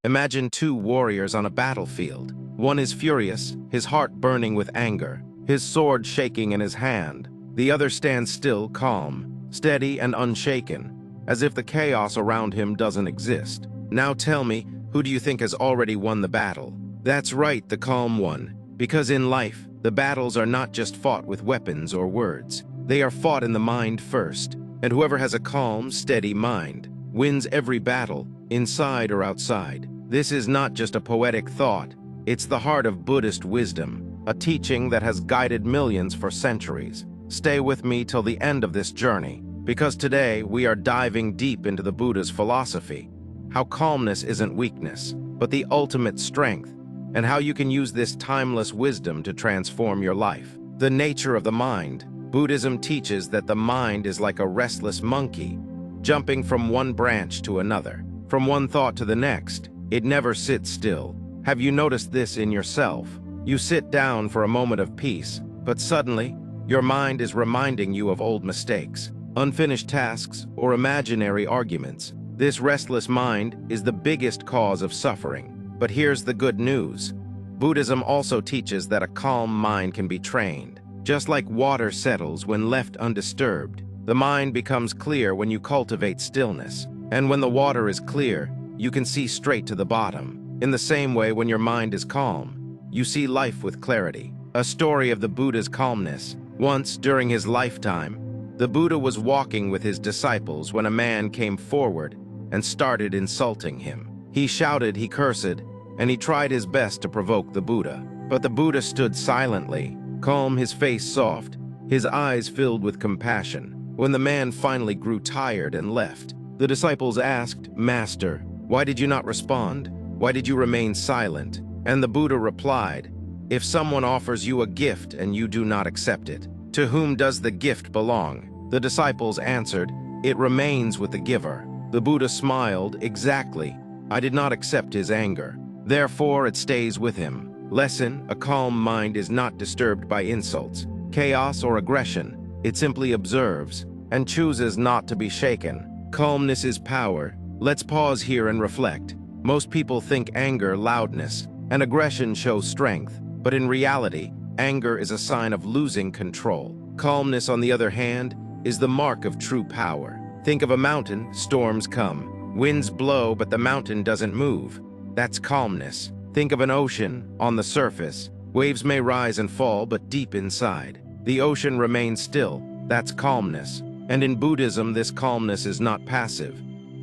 Imagine two warriors on a battlefield. One is furious, his heart burning with anger, his sword shaking in his hand. The other stands still, calm, steady and unshaken, as if the chaos around him doesn't exist. Now tell me, who do you think has already won the battle? That's right, the calm one. Because in life, the battles are not just fought with weapons or words. They are fought in the mind first. And whoever has a calm, steady mind wins every battle, inside or outside. This is not just a poetic thought. It's the heart of Buddhist wisdom, a teaching that has guided millions for centuries. Stay with me till the end of this journey, because today we are diving deep into the Buddha's philosophy, how calmness isn't weakness, but the ultimate strength, and how you can use this timeless wisdom to transform your life. The nature of the mind. Buddhism teaches that the mind is like a restless monkey, jumping from one branch to another, from one thought to the next. It never sits still. Have you noticed this in yourself? You sit down for a moment of peace, but suddenly, your mind is reminding you of old mistakes, unfinished tasks, or imaginary arguments. This restless mind is the biggest cause of suffering. But here's the good news. Buddhism also teaches that a calm mind can be trained. Just like water settles when left undisturbed, the mind becomes clear when you cultivate stillness. And when the water is clear, you can see straight to the bottom. In the same way, when your mind is calm, you see life with clarity. A story of the Buddha's calmness. Once, during his lifetime, the Buddha was walking with his disciples when a man came forward and started insulting him. He shouted, he cursed, and he tried his best to provoke the Buddha. But the Buddha stood silently, calm, his face soft, his eyes filled with compassion. When the man finally grew tired and left, the disciples asked, "Master, why did you not respond? Why did you remain silent?" And the Buddha replied, "If someone offers you a gift and you do not accept it, to whom does the gift belong?" The disciples answered, "It remains with the giver." The Buddha smiled, "Exactly. I did not accept his anger. Therefore, it stays with him." Lesson: a calm mind is not disturbed by insults, chaos, or aggression. It simply observes and chooses not to be shaken. Calmness is power. Let's pause here and reflect. Most people think anger, loudness, and aggression show strength, but in reality, anger is a sign of losing control. Calmness, on the other hand, is the mark of true power. Think of a mountain. Storms come, winds blow, but the mountain doesn't move. That's calmness. Think of an ocean. On the surface, waves may rise and fall, but deep inside, the ocean remains still. That's calmness. And in Buddhism, this calmness is not passive.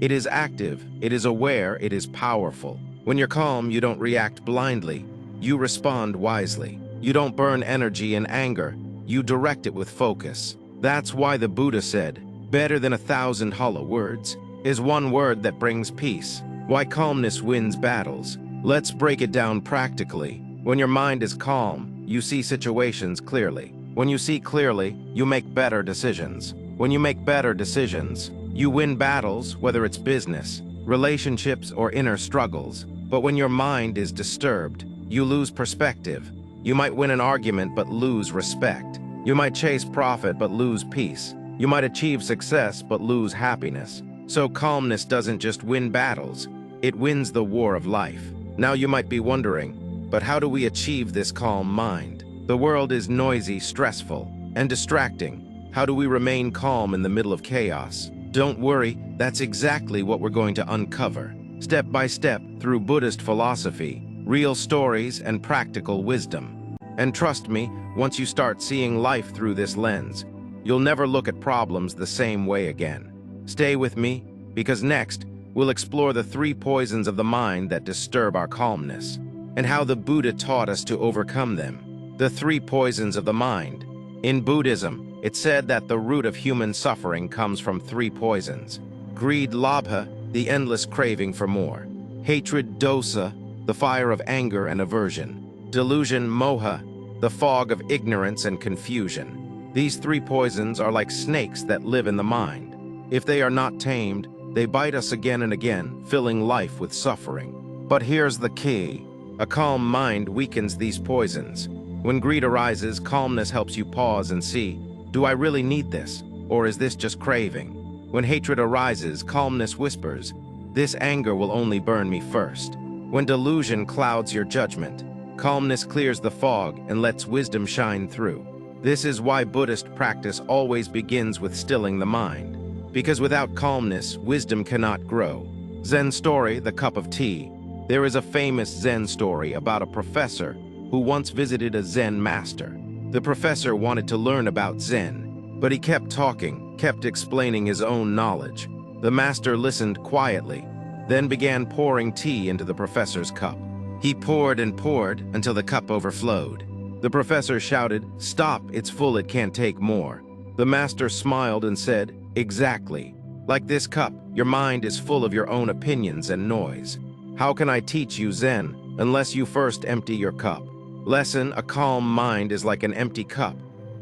It is active, it is aware, it is powerful. When you're calm, you don't react blindly. You respond wisely. You don't burn energy in anger. You direct it with focus. That's why the Buddha said, "Better than 1,000 hollow words is one word that brings peace." Why calmness wins battles. Let's break it down practically. When your mind is calm, you see situations clearly. When you see clearly, you make better decisions. When you make better decisions, you win battles, whether it's business, relationships, or inner struggles. But when your mind is disturbed, you lose perspective. You might win an argument but lose respect. You might chase profit but lose peace. You might achieve success but lose happiness. So calmness doesn't just win battles, it wins the war of life. Now you might be wondering, but how do we achieve this calm mind? The world is noisy, stressful, and distracting. How do we remain calm in the middle of chaos? Don't worry, that's exactly what we're going to uncover, step by step, through Buddhist philosophy, real stories, and practical wisdom. And trust me, once you start seeing life through this lens, you'll never look at problems the same way again. Stay with me, because next, we'll explore the 3 poisons of the mind that disturb our calmness, and how the Buddha taught us to overcome them. The 3 poisons of the mind. In Buddhism, it's said that the root of human suffering comes from 3 poisons. Greed, labha, the endless craving for more. Hatred, dosa, the fire of anger and aversion. Delusion, moha, the fog of ignorance and confusion. These 3 poisons are like snakes that live in the mind. If they are not tamed, they bite us again and again, filling life with suffering. But here's the key. A calm mind weakens these poisons. When greed arises, calmness helps you pause and see, do I really need this? Or is this just craving? When hatred arises, calmness whispers, this anger will only burn me first. when delusion clouds your judgment. Calmness clears the fog and lets wisdom shine through. This is why Buddhist practice always begins with stilling the mind. Because without calmness, wisdom cannot grow. Zen story, The Cup of Tea. There is a famous Zen story about a professor who once visited a Zen master. The professor wanted to learn about Zen, but he kept talking, kept explaining his own knowledge. The master listened quietly, then began pouring tea into the professor's cup. He poured and poured until the cup overflowed. The professor shouted, "Stop, it's full, it can't take more." The master smiled and said, "Exactly. Like this cup, your mind is full of your own opinions and noise. How can I teach you Zen unless you first empty your cup?" Lesson: a calm mind is like an empty cup.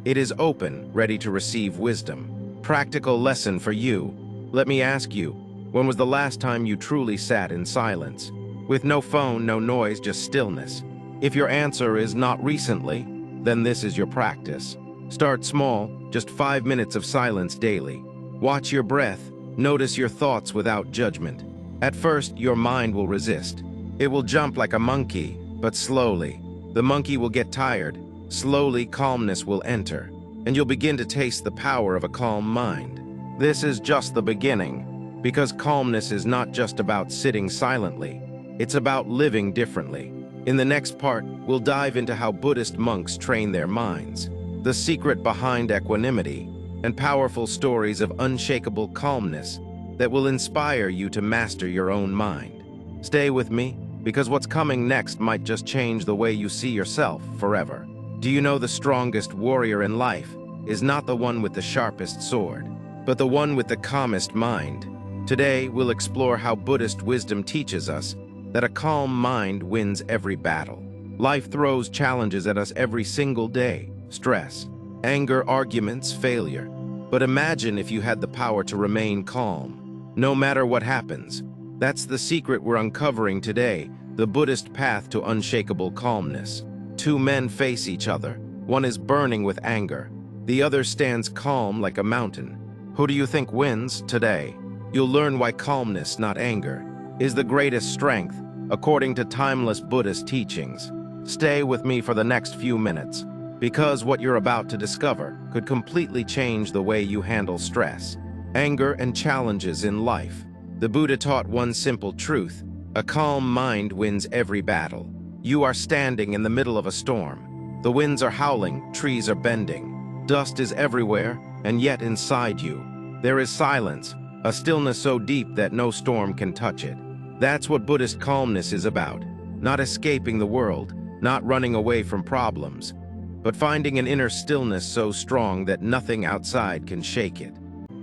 It is open, ready to receive wisdom. Practical lesson for you. Let me ask you, when was the last time you truly sat in silence? With no phone, no noise, just stillness. If your answer is not recently, then this is your practice. Start small, just 5 minutes of silence daily. Watch your breath, notice your thoughts without judgment. At first, your mind will resist. It will jump like a monkey, but slowly. The monkey will get tired. Slowly, calmness will enter, and you'll begin to taste the power of a calm mind. This is just the beginning, because calmness is not just about sitting silently. It's about living differently. In the next part, we'll dive into how Buddhist monks train their minds, the secret behind equanimity, and powerful stories of unshakable calmness that will inspire you to master your own mind. Stay with me, because what's coming next might just change the way you see yourself forever. Do you know the strongest warrior in life is not the one with the sharpest sword, but the one with the calmest mind? Today, we'll explore how Buddhist wisdom teaches us that a calm mind wins every battle. Life throws challenges at us every single day: stress, anger, arguments, failure. But imagine if you had the power to remain calm, no matter what happens. That's the secret we're uncovering today, the Buddhist path to unshakable calmness. Two men face each other. One is burning with anger. The other stands calm like a mountain. Who do you think wins today? You'll learn why calmness, not anger, is the greatest strength, according to timeless Buddhist teachings. Stay with me for the next few minutes, because what you're about to discover could completely change the way you handle stress, anger, and challenges in life. The Buddha taught one simple truth: a calm mind wins every battle. You are standing in the middle of a storm. The winds are howling, trees are bending, dust is everywhere, and yet inside you, there is silence, a stillness so deep that no storm can touch it. That's what Buddhist calmness is about. Not escaping the world, not running away from problems, but finding an inner stillness so strong that nothing outside can shake it.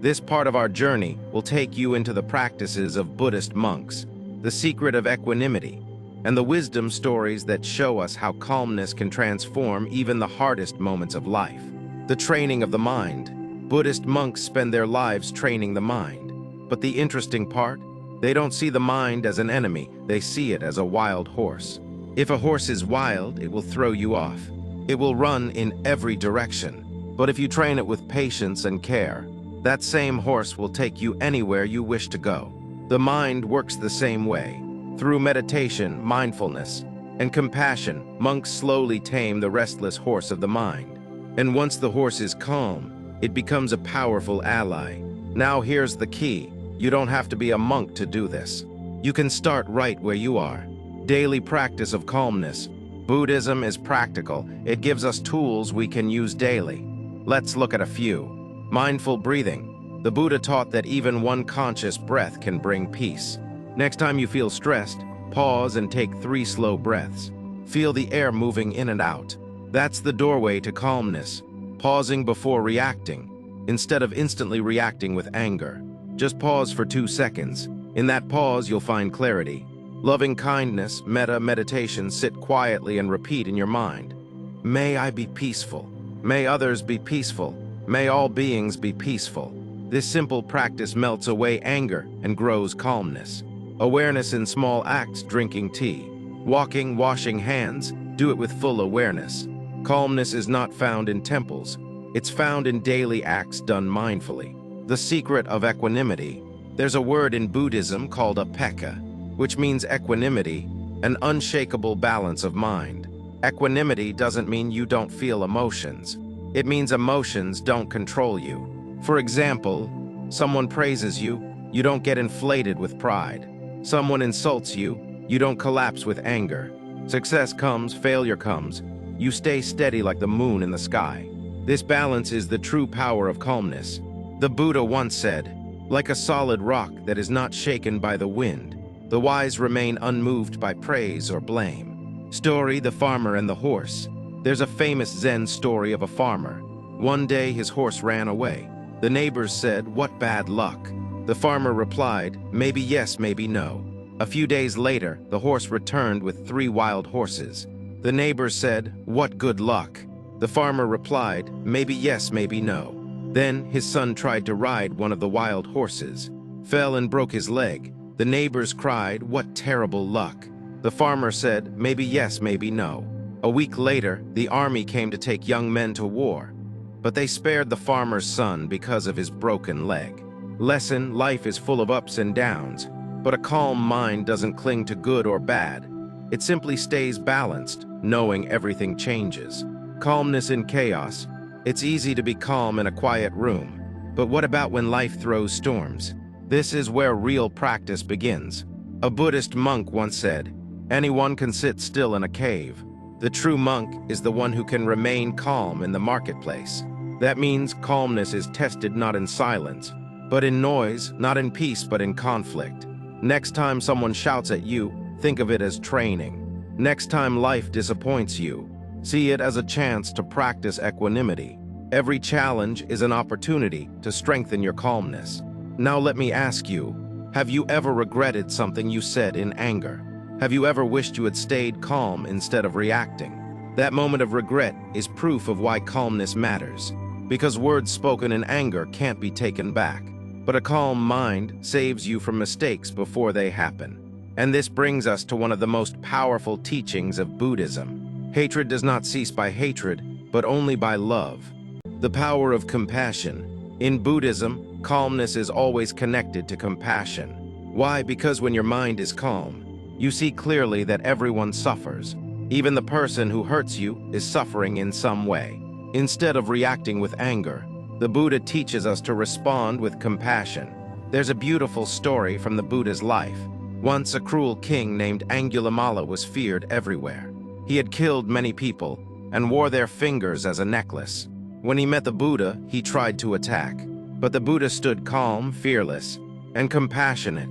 This part of our journey will take you into the practices of Buddhist monks, the secret of equanimity, and the wisdom stories that show us how calmness can transform even the hardest moments of life. The training of the mind. Buddhist monks spend their lives training the mind. But the interesting part? They don't see the mind as an enemy, they see it as a wild horse. If a horse is wild, it will throw you off. It will run in every direction. But if you train it with patience and care, that same horse will take you anywhere you wish to go. The mind works the same way. Through meditation, mindfulness, and compassion, monks slowly tame the restless horse of the mind. And once the horse is calm, it becomes a powerful ally. Now here's the key. You don't have to be a monk to do this. You can start right where you are. Daily practice of calmness. Buddhism is practical. It gives us tools we can use daily. Let's look at a few. Mindful breathing. The Buddha taught that even one conscious breath can bring peace. Next time you feel stressed, pause and take 3 slow breaths. Feel the air moving in and out. That's the doorway to calmness. Pausing before reacting, instead of instantly reacting with anger. Just pause for 2 seconds. In that pause, you'll find clarity. Loving kindness, meditation, sit quietly and repeat in your mind. May I be peaceful. May others be peaceful. May all beings be peaceful. This simple practice melts away anger and grows calmness. Awareness in small acts: drinking tea, walking, washing hands. Do it with full awareness. Calmness is not found in temples. It's found in daily acts done mindfully. The secret of equanimity. There's a word in Buddhism called upekkha, which means equanimity. an unshakable balance of mind. Equanimity doesn't mean you don't feel emotions. It means emotions don't control you. For example, someone praises you, you don't get inflated with pride. Someone insults you, you don't collapse with anger. Success comes, failure comes. You stay steady like the moon in the sky. This balance is the true power of calmness. The Buddha once said, "Like a solid rock that is not shaken by the wind, the wise remain unmoved by praise or blame." Story, the Farmer and the Horse. There's a famous Zen story of a farmer. One day his horse ran away. The neighbors said, "What bad luck." The farmer replied, "Maybe yes, maybe no." A few days later, the horse returned with 3 wild horses. The neighbors said, "What good luck." The farmer replied, "Maybe yes, maybe no." Then his son tried to ride one of the wild horses, fell and broke his leg. The neighbors cried, "What terrible luck." The farmer said, "Maybe yes, maybe no." A week later, the army came to take young men to war, but they spared the farmer's son because of his broken leg. Lesson: life is full of ups and downs, but a calm mind doesn't cling to good or bad. It simply stays balanced, knowing everything changes. Calmness in chaos. It's easy to be calm in a quiet room, but what about when life throws storms? This is where real practice begins. A Buddhist monk once said, "Anyone can sit still in a cave. The true monk is the one who can remain calm in the marketplace." That means calmness is tested not in silence, but in noise, not in peace, but in conflict. Next time someone shouts at you, think of it as training. Next time life disappoints you, see it as a chance to practice equanimity. Every challenge is an opportunity to strengthen your calmness. Now let me ask you, have you ever regretted something you said in anger? Have you ever wished you had stayed calm instead of reacting? That moment of regret is proof of why calmness matters, because words spoken in anger can't be taken back. But a calm mind saves you from mistakes before they happen. And this brings us to one of the most powerful teachings of Buddhism. Hatred does not cease by hatred, but only by love. The power of compassion. In Buddhism, calmness is always connected to compassion. Why? Because when your mind is calm, you see clearly that everyone suffers. Even the person who hurts you is suffering in some way. Instead of reacting with anger, the Buddha teaches us to respond with compassion. There's a beautiful story from the Buddha's life. Once a cruel king named Angulimala was feared everywhere. He had killed many people and wore their fingers as a necklace. When he met the Buddha, he tried to attack, but the Buddha stood calm, fearless, and compassionate.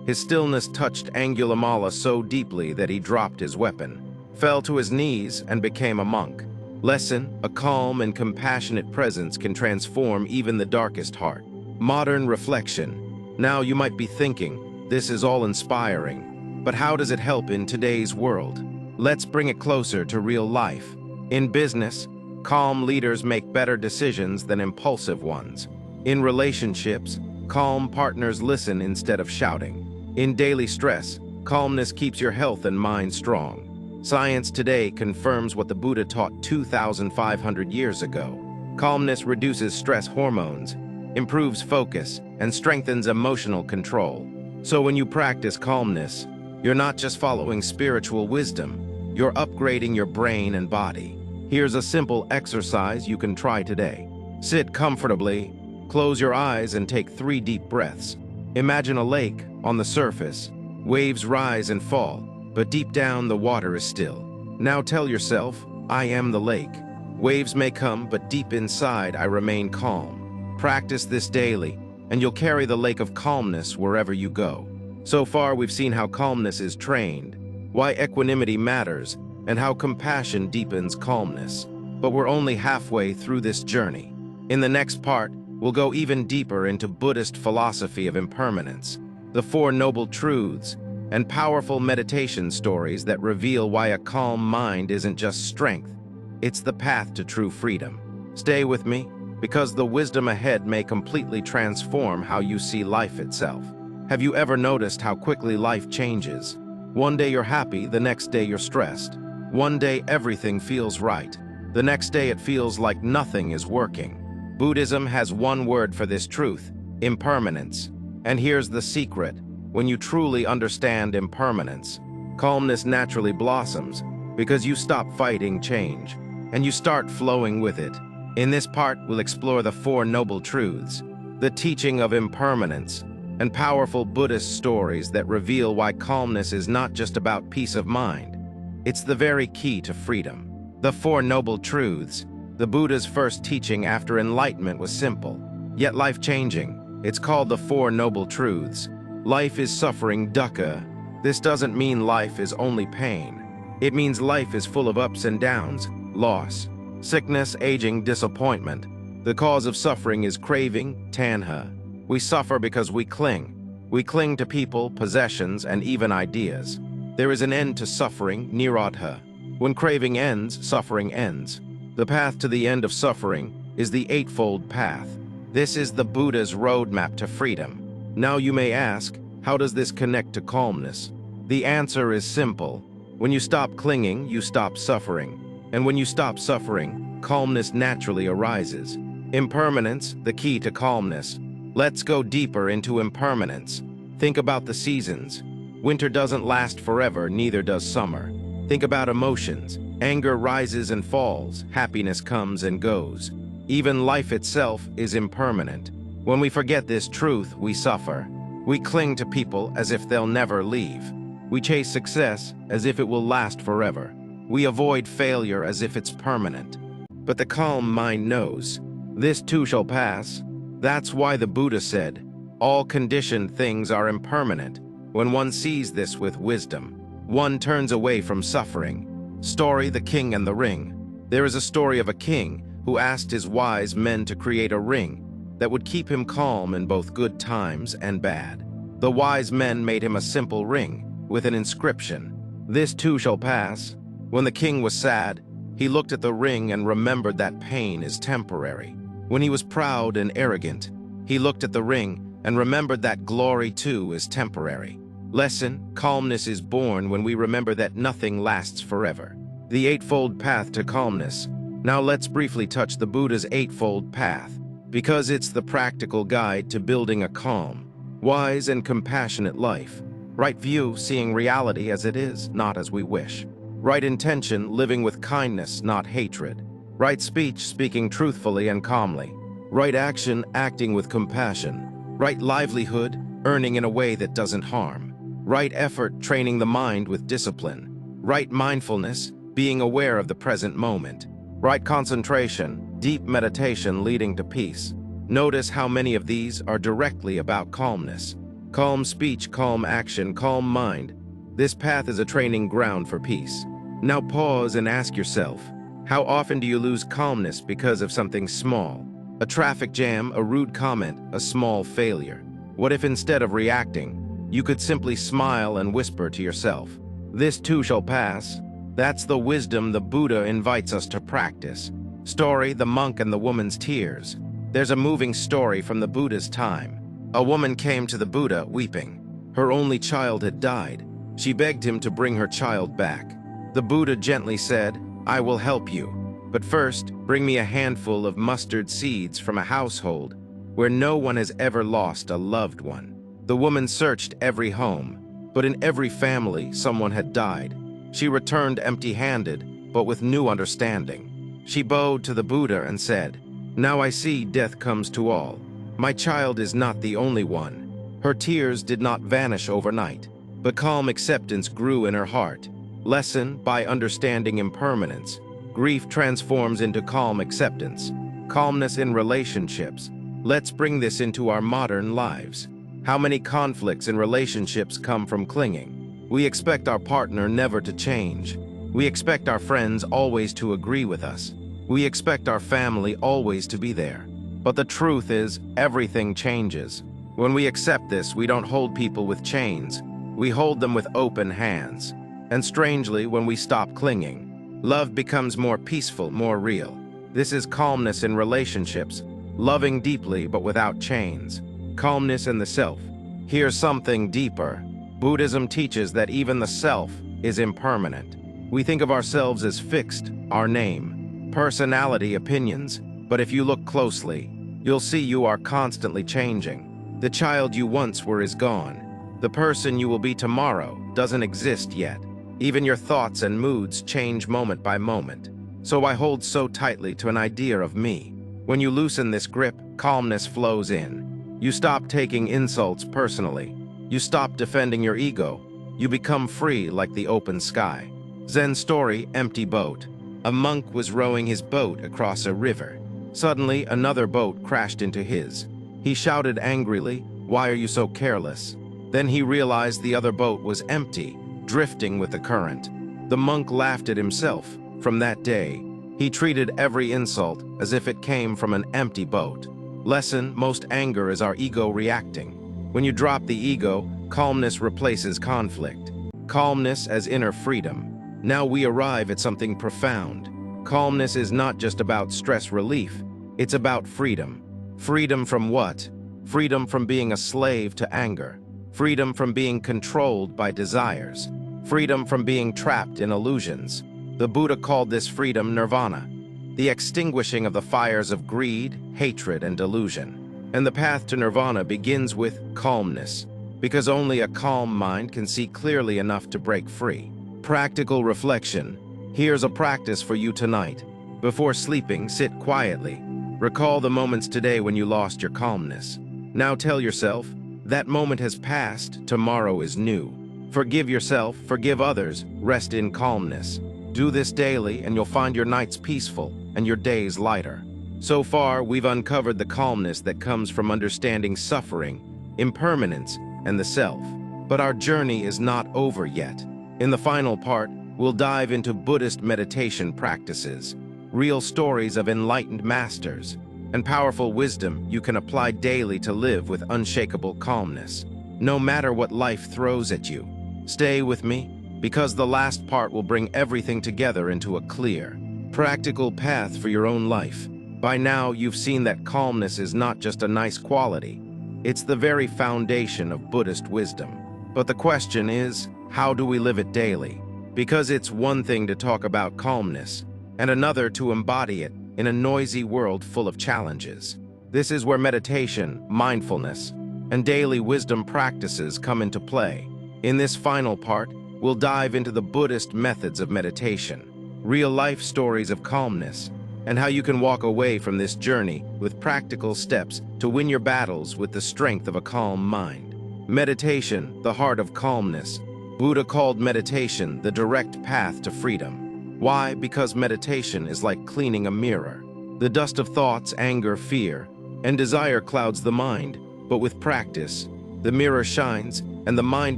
His stillness touched Angulimala so deeply that he dropped his weapon, fell to his knees, and became a monk. Lesson: a calm and compassionate presence can transform even the darkest heart. Modern reflection. Now you might be thinking, this is all inspiring, but how does it help in today's world? Let's bring it closer to real life. In business, calm leaders make better decisions than impulsive ones. In relationships, calm partners listen instead of shouting. In daily stress, calmness keeps your health and mind strong. Science today confirms what the Buddha taught 2,500 years ago. Calmness reduces stress hormones, improves focus, and strengthens emotional control. So when you practice calmness, you're not just following spiritual wisdom, you're upgrading your brain and body. Here's a simple exercise you can try today. Sit comfortably, close your eyes, and take 3 deep breaths. Imagine a lake on the surface. Waves rise and fall, but deep down the water is still. Now tell yourself, I am the lake. Waves may come, but deep inside I remain calm. Practice this daily, and you'll carry the lake of calmness wherever you go. So far, we've seen how calmness is trained, why equanimity matters, and how compassion deepens calmness. But we're only halfway through this journey. In the next part, we'll go even deeper into Buddhist philosophy of impermanence, the 4 noble truths, and powerful meditation stories that reveal why a calm mind isn't just strength, it's the path to true freedom. Stay with me, because the wisdom ahead may completely transform how you see life itself. Have you ever noticed how quickly life changes? One day you're happy, the next day you're stressed. One day everything feels right. The next day it feels like nothing is working. Buddhism has one word for this truth: impermanence. And here's the secret: when you truly understand impermanence, calmness naturally blossoms because you stop fighting change and you start flowing with it. In this part, we'll explore the Four Noble Truths, the teaching of impermanence, and powerful Buddhist stories that reveal why calmness is not just about peace of mind. It's the very key to freedom. The Four Noble Truths, the Buddha's first teaching after enlightenment, was simple, yet life-changing. It's called the Four Noble Truths. Life is suffering, dukkha. This doesn't mean life is only pain. It means life is full of ups and downs, loss, sickness, aging, disappointment. The cause of suffering is craving, tanha. We suffer because we cling. We cling to people, possessions, and even ideas. There is an end to suffering, nirodha. When craving ends, suffering ends. The path to the end of suffering is the Eightfold Path. This is the Buddha's roadmap to freedom. Now you may ask, how does this connect to calmness? The answer is simple. When you stop clinging, you stop suffering. And when you stop suffering, calmness naturally arises. Impermanence, the key to calmness. Let's go deeper into impermanence. Think about the seasons. Winter doesn't last forever, neither does summer. Think about emotions. Anger rises and falls, happiness comes and goes. Even life itself is impermanent. When we forget this truth, we suffer. We cling to people as if they'll never leave. We chase success as if it will last forever. We avoid failure as if it's permanent. But the calm mind knows, this too shall pass. That's why the Buddha said, all conditioned things are impermanent. When one sees this with wisdom, one turns away from suffering. Story: The King and the Ring. There is a story of a king who asked his wise men to create a ring that would keep him calm in both good times and bad. The wise men made him a simple ring with an inscription, "This too shall pass." When the king was sad, he looked at the ring and remembered that pain is temporary. When he was proud and arrogant, he looked at the ring and remembered that glory too is temporary. Lesson: calmness is born when we remember that nothing lasts forever. The Eightfold Path to Calmness. Now let's briefly touch the Buddha's Eightfold Path, because it's the practical guide to building a calm, wise, and compassionate life. Right view: seeing reality as it is, not as we wish. Right intention: living with kindness, not hatred. Right speech: speaking truthfully and calmly. Right action: acting with compassion. Right livelihood: earning in a way that doesn't harm. Right effort: training the mind with discipline. Right mindfulness: being aware of the present moment. Right concentration: deep meditation leading to peace. Notice how many of these are directly about calmness. Calm speech, calm action, calm mind. This path is a training ground for peace. Now pause and ask yourself, how often do you lose calmness because of something small? A traffic jam, a rude comment, a small failure. What if instead of reacting, you could simply smile and whisper to yourself, "This too shall pass"? That's the wisdom the Buddha invites us to practice. Story: The Monk and the Woman's Tears. There's a moving story from the Buddha's time. A woman came to the Buddha weeping. Her only child had died. She begged him to bring her child back. The Buddha gently said, "I will help you. But first, bring me a handful of mustard seeds from a household where no one has ever lost a loved one." The woman searched every home, but in every family someone had died. She returned empty-handed, but with new understanding. She bowed to the Buddha and said, "Now I see death comes to all. My child is not the only one." Her tears did not vanish overnight, but calm acceptance grew in her heart. Lesson: by understanding impermanence, grief transforms into calm acceptance. Calmness in relationships. Let's bring this into our modern lives. How many conflicts in relationships come from clinging? We expect our partner never to change. We expect our friends always to agree with us. We expect our family always to be there. But the truth is, everything changes. When we accept this, we don't hold people with chains. We hold them with open hands. And strangely, when we stop clinging, love becomes more peaceful, more real. This is calmness in relationships, loving deeply but without chains. Calmness in the self. Here's something deeper. Buddhism teaches that even the self is impermanent. We think of ourselves as fixed, our name, personality, opinions, but if you look closely, you'll see you are constantly changing. The child you once were is gone. The person you will be tomorrow doesn't exist yet. Even your thoughts and moods change moment by moment. So I hold so tightly to an idea of me. When you loosen this grip, calmness flows in. You stop taking insults personally. You stop defending your ego. You become free like the open sky. Zen story, empty boat. A monk was rowing his boat across a river. Suddenly, another boat crashed into his. He shouted angrily, "Why are you so careless?" Then he realized the other boat was empty, drifting with the current. The monk laughed at himself. From that day, he treated every insult as if it came from an empty boat. Lesson: most anger is our ego reacting. When you drop the ego, calmness replaces conflict. Calmness as inner freedom. Now we arrive at something profound. Calmness is not just about stress relief, it's about freedom. Freedom from what? Freedom from being a slave to anger. Freedom from being controlled by desires. Freedom from being trapped in illusions. The Buddha called this freedom nirvana, the extinguishing of the fires of greed, hatred, and delusion. And the path to nirvana begins with calmness, because only a calm mind can see clearly enough to break free. Practical reflection. Here's a practice for you tonight. Before sleeping, sit quietly. Recall the moments today when you lost your calmness. Now tell yourself, that moment has passed, tomorrow is new. Forgive yourself, forgive others, rest in calmness. Do this daily and you'll find your nights peaceful and your days lighter. So far, we've uncovered the calmness that comes from understanding suffering, impermanence, and the self. But our journey is not over yet. In the final part, we'll dive into Buddhist meditation practices, real stories of enlightened masters, and powerful wisdom you can apply daily to live with unshakable calmness. No matter what life throws at you, stay with me, because the last part will bring everything together into a clear, practical path for your own life. By now, you've seen that calmness is not just a nice quality. It's the very foundation of Buddhist wisdom. But the question is, how do we live it daily? Because it's one thing to talk about calmness, and another to embody it in a noisy world full of challenges. This is where meditation, mindfulness, and daily wisdom practices come into play. In this final part, we'll dive into the Buddhist methods of meditation, real-life stories of calmness, and how you can walk away from this journey with practical steps to win your battles with the strength of a calm mind. Meditation, the heart of calmness. Buddha called meditation the direct path to freedom. Why? Because meditation is like cleaning a mirror. The dust of thoughts, anger, fear, and desire clouds the mind, but with practice, the mirror shines and the mind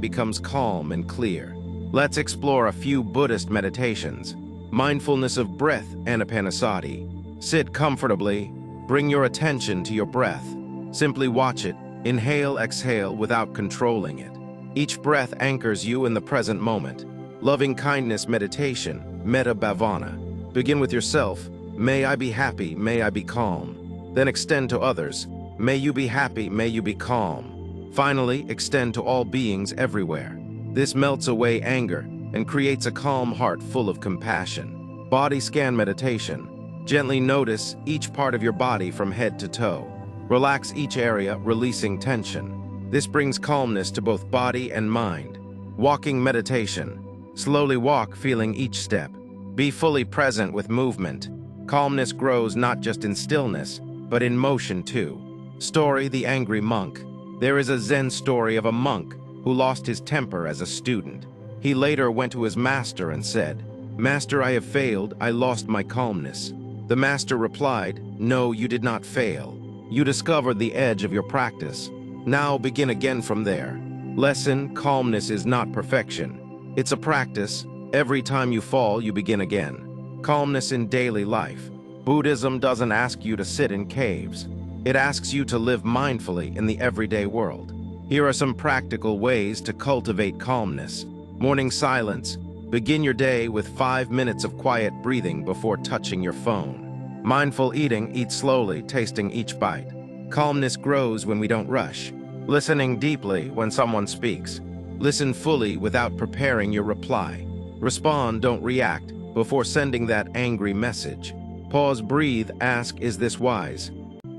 becomes calm and clear. Let's explore a few Buddhist meditations. Mindfulness of breath, anapanasati. Sit comfortably, bring your attention to your breath. Simply watch it, inhale, exhale without controlling it. Each breath anchors you in the present moment. Loving kindness meditation, metta bhavana. Begin with yourself, may I be happy, may I be calm. Then extend to others, may you be happy, may you be calm. Finally, extend to all beings everywhere. This melts away anger and creates a calm heart full of compassion. Body scan meditation. Gently notice each part of your body from head to toe. Relax each area, releasing tension. This brings calmness to both body and mind. Walking meditation. Slowly walk, feeling each step. Be fully present with movement. Calmness grows not just in stillness, but in motion too. Story: the angry monk. There is a Zen story of a monk who lost his temper as a student. He later went to his master and said, "Master, I have failed, I lost my calmness." The master replied, "No, you did not fail. You discovered the edge of your practice. Now begin again from there." Lesson: calmness is not perfection. It's a practice. Every time you fall, you begin again. Calmness in daily life. Buddhism doesn't ask you to sit in caves. It asks you to live mindfully in the everyday world. Here are some practical ways to cultivate calmness. Morning silence. Begin your day with 5 minutes of quiet breathing before touching your phone. Mindful eating. Eat slowly, tasting each bite. Calmness grows when we don't rush. Listening deeply when someone speaks. Listen fully without preparing your reply. Respond, don't react, before sending that angry message. Pause, breathe, ask, is this wise?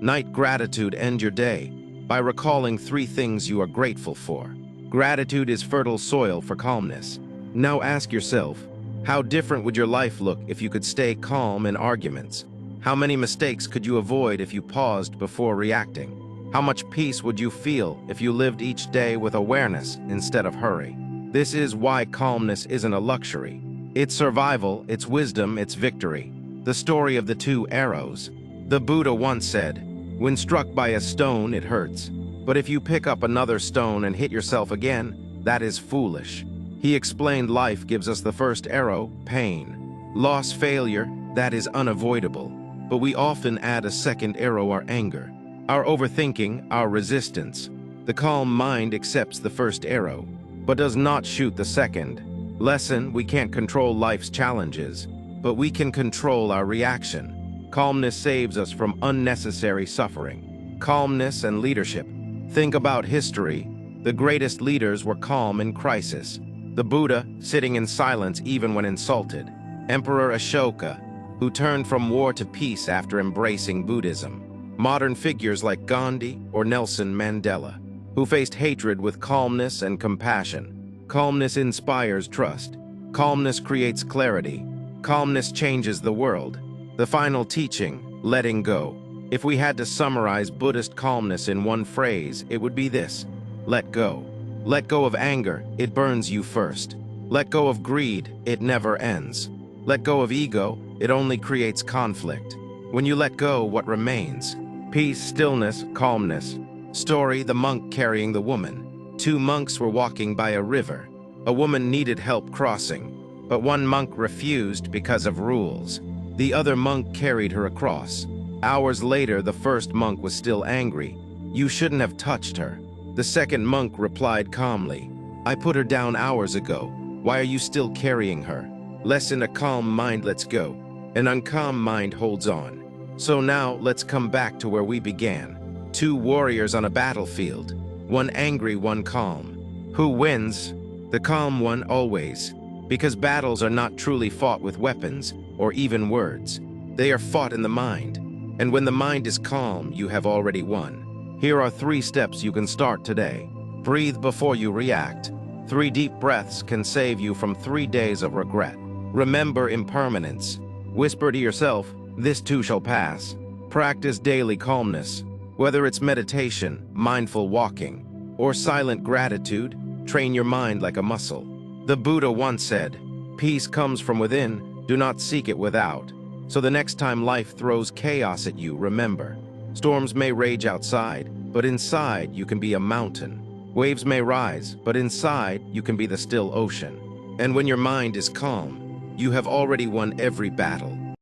Night gratitude. End your day by recalling 3 things you are grateful for. Gratitude is fertile soil for calmness. Now ask yourself, how different would your life look if you could stay calm in arguments? How many mistakes could you avoid if you paused before reacting? How much peace would you feel if you lived each day with awareness instead of hurry? This is why calmness isn't a luxury. It's survival, it's wisdom, it's victory. The story of the two arrows. The Buddha once said, "When struck by a stone, it hurts. But if you pick up another stone and hit yourself again, that is foolish." He explained life gives us the first arrow, pain. Loss, failure, that is unavoidable. But we often add a second arrow, our anger, our overthinking, our resistance. The calm mind accepts the first arrow, but does not shoot the second. Lesson: we can't control life's challenges, but we can control our reaction. Calmness saves us from unnecessary suffering. Calmness and leadership. Think about history. The greatest leaders were calm in crisis. The Buddha, sitting in silence even when insulted. Emperor Ashoka, who turned from war to peace after embracing Buddhism. Modern figures like Gandhi or Nelson Mandela, who faced hatred with calmness and compassion. Calmness inspires trust. Calmness creates clarity. Calmness changes the world. The final teaching, letting go. If we had to summarize Buddhist calmness in one phrase, it would be this: let go. Let go of anger, it burns you first. Let go of greed, it never ends. Let go of ego, it only creates conflict. When you let go, what remains? Peace, stillness, calmness. Story: the monk carrying the woman. Two monks were walking by a river. A woman needed help crossing, but one monk refused because of rules. The other monk carried her across. Hours later, the first monk was still angry. "You shouldn't have touched her." The second monk replied calmly, "I put her down hours ago. Why are you still carrying her?" Lesson: a calm mind lets go. An uncalm mind holds on. So now, let's come back to where we began. Two warriors on a battlefield. One angry, one calm. Who wins? The calm one, always. Because battles are not truly fought with weapons or even words. They are fought in the mind. And when the mind is calm, you have already won. Here are 3 steps you can start today. Breathe before you react. 3 deep breaths can save you from 3 days of regret. Remember impermanence. Whisper to yourself, "This too shall pass." Practice daily calmness. Whether it's meditation, mindful walking, or silent gratitude, train your mind like a muscle. The Buddha once said, "Peace comes from within, do not seek it without." So the next time life throws chaos at you, remember, storms may rage outside, but inside you can be a mountain. Waves may rise, but inside you can be the still ocean. And when your mind is calm, you have already won every battle.